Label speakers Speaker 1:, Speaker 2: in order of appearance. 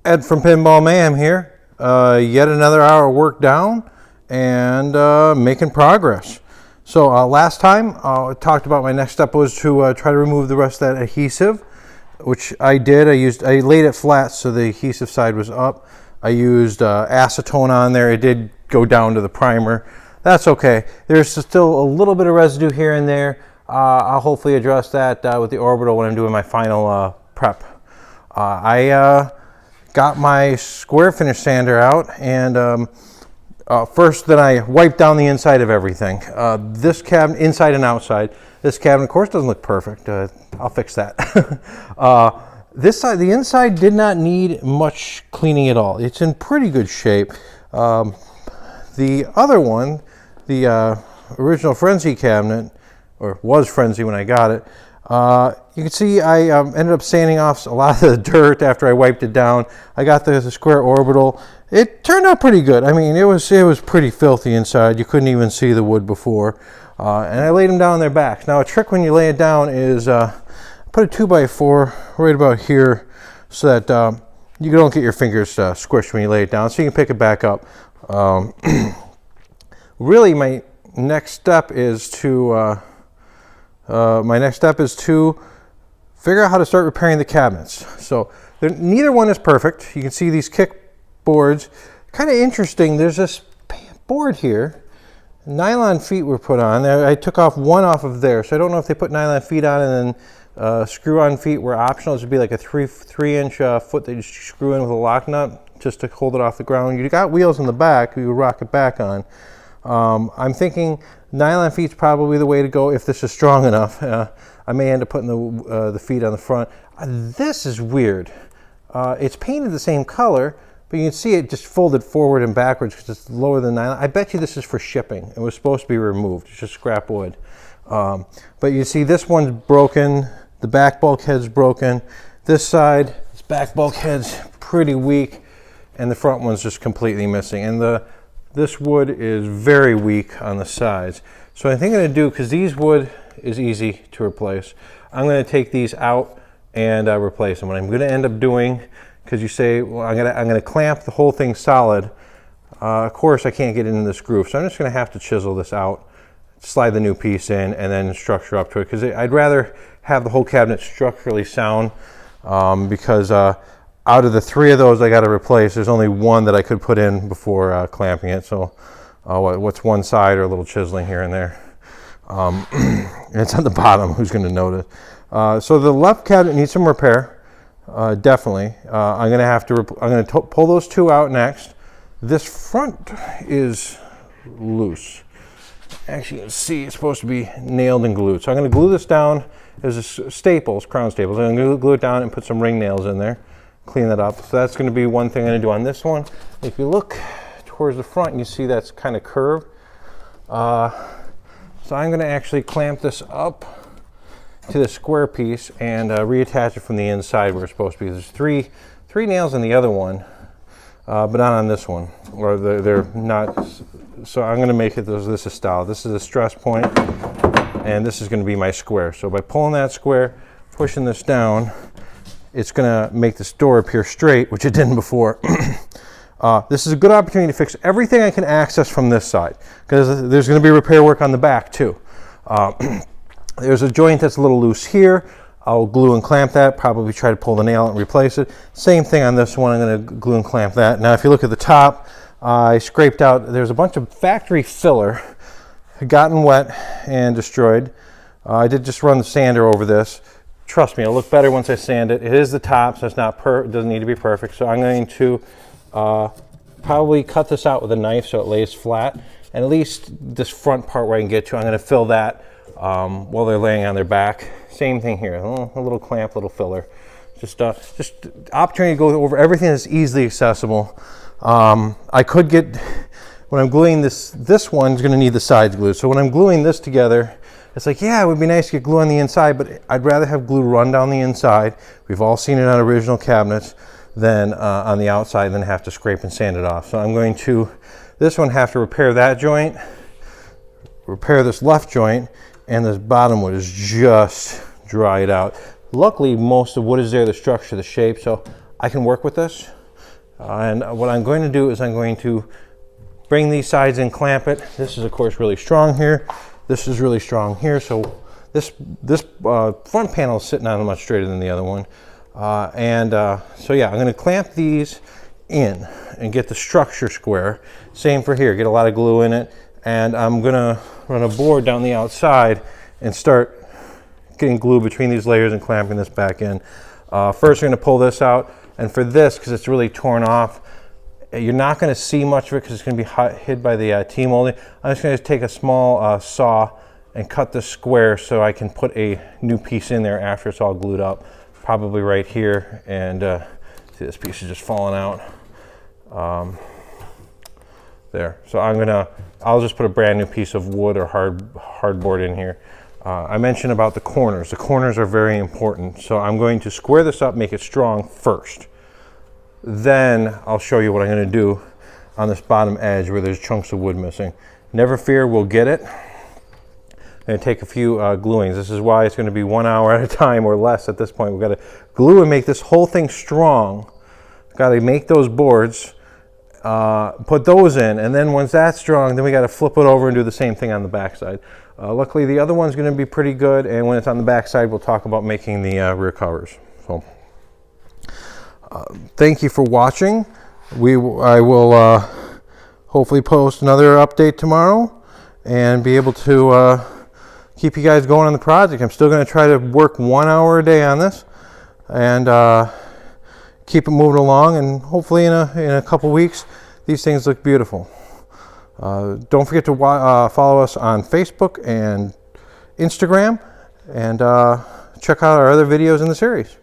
Speaker 1: Ed from Pinball Mayhem here. Yet another hour of work down and making progress. So last time I talked about my next step was to try to remove the rest of that adhesive, which I did. I laid it flat so the adhesive side was up. I used acetone on there. It did go down to the primer. That's okay. There's still a little bit of residue here and there. I'll hopefully address that with the orbital when I'm doing my final prep. I got my square finish sander out, and first then I wiped down the inside of everything. This cabinet, inside and outside. This cabinet, of course, doesn't look perfect. I'll fix that. This side, the inside did not need much cleaning at all. It's in pretty good shape. The other one, the original Frenzy cabinet, or was Frenzy when I got it, you can see I ended up sanding off a lot of the dirt after I wiped it down. I got the square orbital. It turned out pretty good. I mean, it was pretty filthy inside. You couldn't even see the wood before. And I laid them down on their backs. Now, a trick when you lay it down is put a 2x4 right about here so that you don't get your fingers squished when you lay it down, so you can pick it back up. Really, my next step is to figure out how to start repairing the cabinets. So neither one is perfect. You can see these kick boards. Kind of interesting. There's this board here. Nylon feet were put on there. I took off one off of there, so I don't know if they put nylon feet on and then screw-on feet were optional. This would be like a three-inch foot that you screw in with a lock nut just to hold it off the ground. You got wheels in the back. You would rock it back on. I'm thinking nylon feet's probably the way to go if this is strong enough. I may end up putting the feet on the front. This is weird. It's painted the same color, but you can see it just folded forward and backwards because it's lower than nylon. I bet you this is for shipping. It was supposed to be removed. It's just scrap wood. But you see this one's broken. The back bulkhead's broken. This side, this back bulkhead's pretty weak, and the front one's just completely missing. And this wood is very weak on the sides. So I think I'm going to do, because these wood is easy to replace, I'm going to take these out and replace them. What I'm going to end up doing, because you say, well, I'm going to clamp the whole thing solid. Of course, I can't get into this groove, so I'm just going to have to chisel this out, slide the new piece in, and then structure up to it, because I'd rather have the whole cabinet structurally sound, because out of the three of those I got to replace, there's only one that I could put in before clamping it. So what's one side or a little chiseling here and there. It's on the bottom, who's going to notice. So the left cabinet needs some repair, definitely. I'm going to pull those two out next. This front is loose. Actually, you can see it's supposed to be nailed and glued. So I'm going to glue this down. There's staples, crown staples. I'm going to glue it down and put some ring nails in there. Clean that up. So that's going to be one thing I'm going to do on this one. If you look towards the front, you see that's kind of curved. So I'm going to actually clamp this up to the square piece and reattach it from the inside where it's supposed to be. There's three nails in the other one, but not on this one, or they're not. So I'm going to make it this is style. This is a stress point, and this is going to be my square. So by pulling that square, pushing this down, it's going to make this door appear straight, which it didn't before. This is a good opportunity to fix everything I can access from this side, because there's going to be repair work on the back too. There's a joint that's a little loose here. I'll glue and clamp that, probably try to pull the nail out and replace it. Same thing on this one, I'm going to glue and clamp that. Now if you look at the top, I scraped out, there's a bunch of factory filler, gotten wet and destroyed. I did just run the sander over this. Trust me, it'll look better once I sand it. It is the top, so it's not it doesn't need to be perfect. So I'm going to probably cut this out with a knife so it lays flat. And at least this front part where I can get to, I'm going to fill that while they're laying on their back. Same thing here, a little clamp, little filler. Just opportunity to go over everything that's easily accessible. I could get, when I'm gluing this one's going to need the sides glued. So when I'm gluing this together, it's like, yeah, it would be nice to get glue on the inside, but I'd rather have glue run down the inside. We've all seen it on original cabinets than on the outside, than have to scrape and sand it off. So I'm going to, this one, have to repair that joint, repair this left joint, and this bottom wood is just dried out. Luckily, most of what is there, the structure, the shape, so I can work with this. And what I'm going to do is I'm going to bring these sides and clamp it. This is of course really strong here. This is really strong here. So this front panel is sitting on much straighter than the other one. So yeah, I'm going to clamp these in and get the structure square. Same for here, get a lot of glue in it. And I'm going to run a board down the outside and start getting glue between these layers and clamping this back in. First, we're going to pull this out. And for this, because it's really torn off, you're not going to see much of it because it's going to be hid by the T-molding. I'm just going to take a small saw and cut this square so I can put a new piece in there after it's all glued up. Probably right here. And see, this piece is just falling out. There. So I'll just put a brand new piece of wood or hardboard in here. I mentioned about the corners. The corners are very important. So I'm going to square this up, make it strong first. Then I'll show you what I'm going to do on this bottom edge where there's chunks of wood missing. Never fear, we'll get it. I'm going to take a few gluings. This is why it's going to be 1 hour at a time or less at this point. We've got to glue and make this whole thing strong. Got to make those boards, put those in, and then once that's strong, then we got to flip it over and do the same thing on the back side. Luckily, the other one's going to be pretty good, and when it's on the back side, we'll talk about making the rear covers. So, thank you for watching. I will hopefully post another update tomorrow and be able to keep you guys going on the project. I'm still going to try to work 1 hour a day on this and keep it moving along, and hopefully in a couple weeks these things look beautiful. Don't forget to follow us on Facebook and Instagram, and check out our other videos in the series.